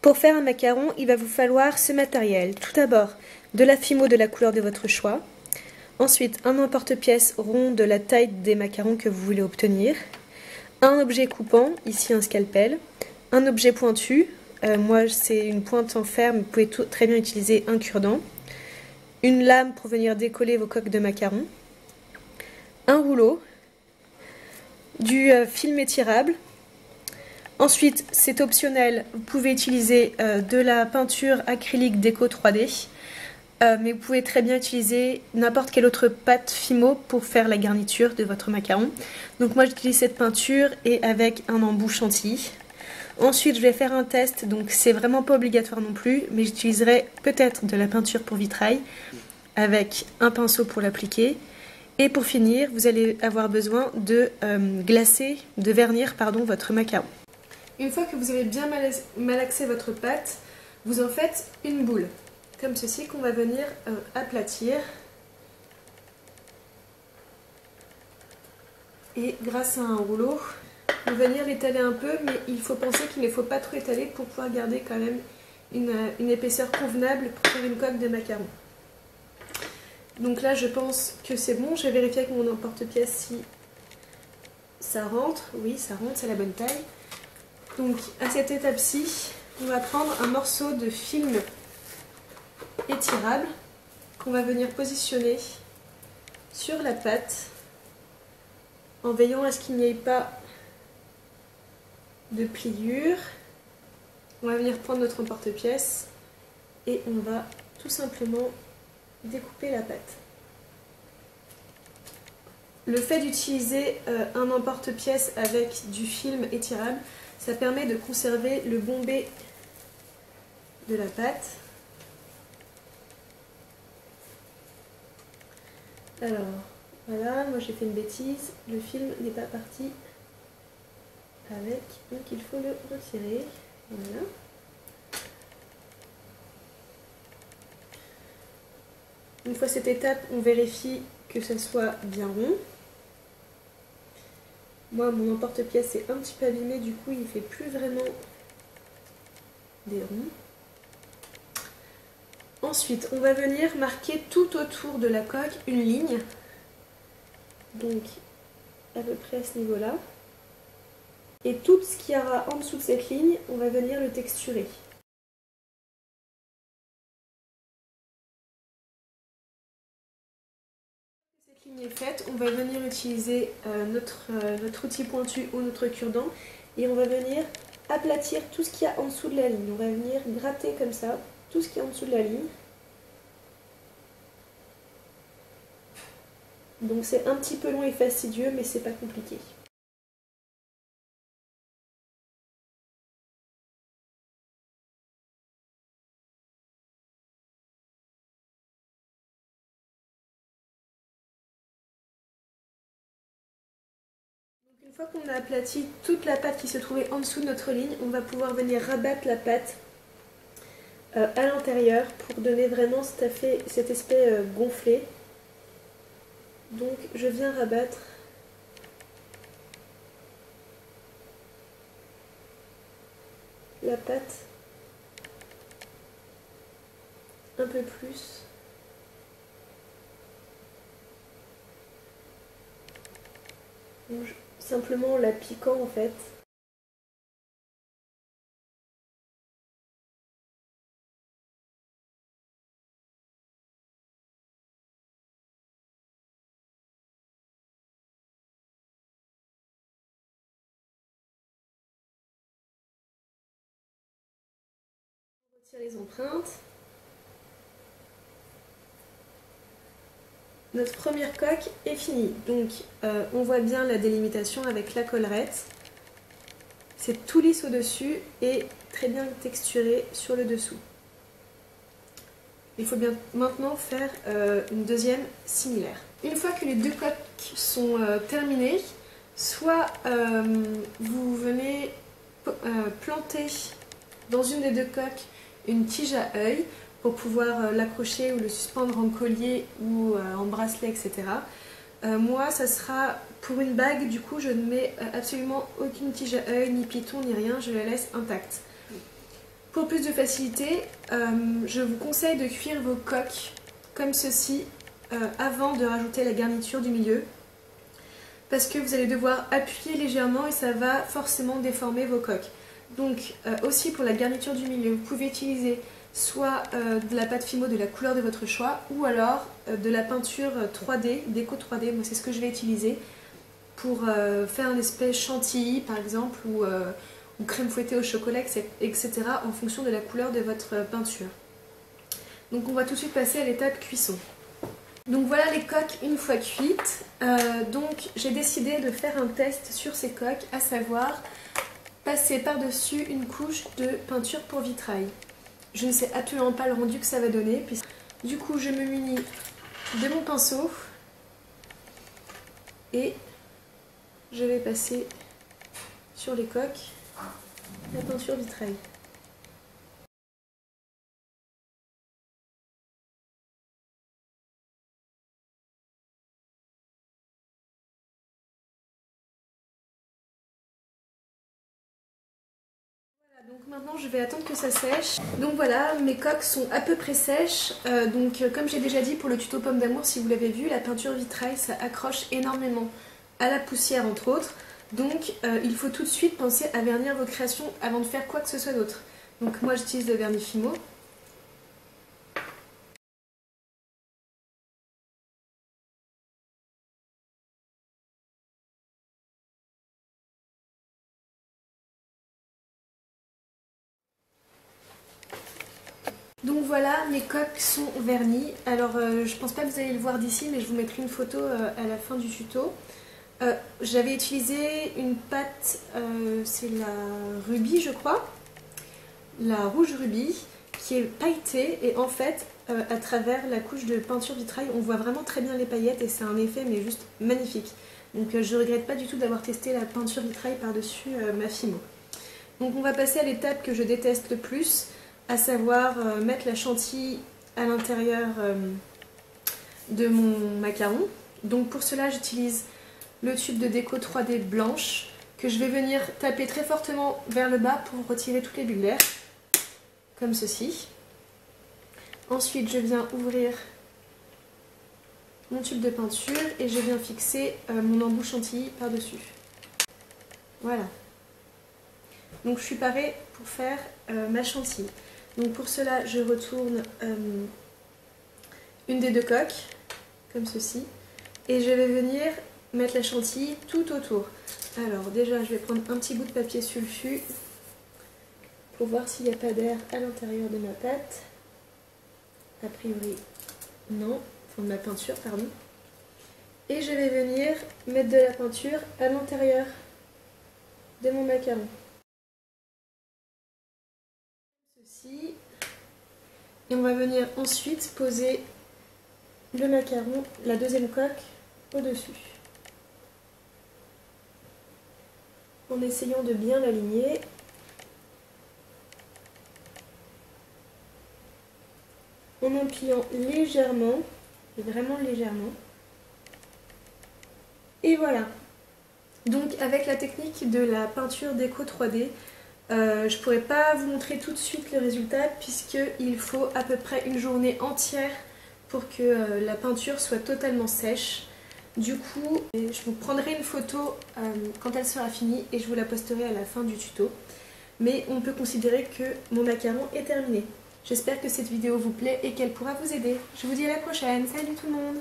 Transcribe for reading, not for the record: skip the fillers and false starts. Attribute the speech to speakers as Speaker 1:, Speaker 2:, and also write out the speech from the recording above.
Speaker 1: Pour faire un macaron, il va vous falloir ce matériel. Tout d'abord, de la fimo de la couleur de votre choix. Ensuite, un emporte-pièce rond de la taille des macarons que vous voulez obtenir. Un objet coupant, ici un scalpel. Un objet pointu, moi c'est une pointe en fer, mais vous pouvez très bien utiliser un cure-dent. Une lame pour venir décoller vos coques de macarons. Un rouleau. Du film étirable. Ensuite, c'est optionnel, vous pouvez utiliser de la peinture acrylique déco 3D, mais vous pouvez très bien utiliser n'importe quelle autre pâte Fimo pour faire la garniture de votre macaron. Donc moi j'utilise cette peinture et avec un embout chantilly. Ensuite je vais faire un test, donc c'est vraiment pas obligatoire non plus, mais j'utiliserai peut-être de la peinture pour vitrail avec un pinceau pour l'appliquer. Et pour finir, vous allez avoir besoin de vernir votre macaron. Une fois que vous avez bien malaxé votre pâte, vous en faites une boule, comme ceci, qu'on va venir aplatir. Et grâce à un rouleau, on va venir l'étaler un peu, mais il faut penser qu'il ne faut pas trop étaler pour pouvoir garder quand même une épaisseur convenable pour faire une coque de macaron. Donc là, je pense que c'est bon. Je vais vérifier avec mon emporte-pièce si ça rentre. Oui, ça rentre, c'est la bonne taille. Donc à cette étape-ci, on va prendre un morceau de film étirable qu'on va venir positionner sur la pâte en veillant à ce qu'il n'y ait pas de pliure. On va venir prendre notre emporte-pièce et on va tout simplement découper la pâte. Le fait d'utiliser un emporte-pièce avec du film étirable, ça permet de conserver le bombé de la pâte. Alors, voilà, moi j'ai fait une bêtise, le film n'est pas parti avec, donc il faut le retirer. Voilà. Une fois cette étape, on vérifie que ça soit bien rond. Moi, mon emporte-pièce est un petit peu abîmé, du coup, il ne fait plus vraiment des ronds. Ensuite, on va venir marquer tout autour de la coque une ligne. Donc, à peu près à ce niveau-là. Et tout ce qu'il y aura en dessous de cette ligne, on va venir le texturer. Cette ligne est faite, on va venir utiliser notre outil pointu ou notre cure-dent et on va venir aplatir tout ce qu'il y a en dessous de la ligne. On va venir gratter comme ça tout ce qui est en dessous de la ligne. Donc c'est un petit peu long et fastidieux, mais c'est pas compliqué. Une fois qu'on a aplati toute la pâte qui se trouvait en dessous de notre ligne, on va pouvoir venir rabattre la pâte à l'intérieur pour donner vraiment cet aspect gonflé. Donc je viens rabattre la pâte un peu plus. Simplement en la piquant en fait. On retire les empreintes. Notre première coque est finie, donc on voit bien la délimitation avec la collerette. C'est tout lisse au-dessus et très bien texturé sur le dessous. Il faut bien maintenant faire une deuxième similaire. Une fois que les deux coques sont terminées, soit vous venez planter dans une des deux coques une tige à œil pour pouvoir l'accrocher ou le suspendre en collier ou en bracelet, etc. Moi, ça sera pour une bague, du coup, je ne mets absolument aucune tige à œil, ni piton, ni rien, je la laisse intacte. Pour plus de facilité, je vous conseille de cuire vos coques comme ceci avant de rajouter la garniture du milieu. Parce que vous allez devoir appuyer légèrement et ça va forcément déformer vos coques. Donc aussi pour la garniture du milieu, vous pouvez utiliser soit de la pâte Fimo de la couleur de votre choix ou alors de la peinture 3D, déco 3D, moi c'est ce que je vais utiliser pour faire un espèce chantilly par exemple ou crème fouettée au chocolat, etc. en fonction de la couleur de votre peinture. Donc on va tout de suite passer à l'étape cuisson. Donc voilà les coques une fois cuites. Donc j'ai décidé de faire un test sur ces coques, à savoir passer par-dessus une couche de peinture pour vitrail. Je ne sais absolument pas le rendu que ça va donner. Du coup je me munis de mon pinceau et je vais passer sur les coques la peinture vitrail. Donc maintenant je vais attendre que ça sèche. Donc voilà, mes coques sont à peu près sèches. Comme j'ai déjà dit pour le tuto pomme d'amour, si vous l'avez vu, la peinture vitrail ça accroche énormément à la poussière entre autres. Donc il faut tout de suite penser à vernir vos créations avant de faire quoi que ce soit d'autre. Donc moi j'utilise le vernis Fimo. Donc voilà, mes coques sont vernies. Alors je pense pas que vous allez le voir d'ici, mais je vous mettrai une photo à la fin du tuto. J'avais utilisé une pâte, c'est la rubis je crois, la rouge rubis, qui est pailletée et en fait à travers la couche de peinture vitrail on voit vraiment très bien les paillettes et c'est un effet mais juste magnifique. Donc je regrette pas du tout d'avoir testé la peinture vitrail par-dessus ma Fimo. Donc on va passer à l'étape que je déteste le plus, à savoir mettre la chantilly à l'intérieur de mon macaron. Donc pour cela j'utilise le tube de déco 3D blanche que je vais venir taper très fortement vers le bas pour retirer toutes les bulles d'air, comme ceci. Ensuite je viens ouvrir mon tube de peinture et je viens fixer mon embout chantilly par-dessus. Voilà. Donc je suis parée pour faire ma chantilly. Donc pour cela je retourne une des deux coques, comme ceci, et je vais venir mettre la chantilly tout autour. Alors déjà je vais prendre un petit bout de papier sulfu pour voir s'il n'y a pas d'air à l'intérieur de ma pâte. A priori non, enfin de ma peinture pardon. Et je vais venir mettre de la peinture à l'intérieur de mon macaron. Ceci. Et on va venir ensuite poser le macaron, la deuxième coque, au-dessus. En essayant de bien l'aligner. En empilant légèrement, et vraiment légèrement. Et voilà. Donc avec la technique de la peinture déco 3D, je ne pourrais pas vous montrer tout de suite le résultat puisqu'il faut à peu près une journée entière pour que la peinture soit totalement sèche. Du coup, je vous prendrai une photo quand elle sera finie et je vous la posterai à la fin du tuto. Mais on peut considérer que mon macaron est terminé. J'espère que cette vidéo vous plaît et qu'elle pourra vous aider. Je vous dis à la prochaine. Salut tout le monde!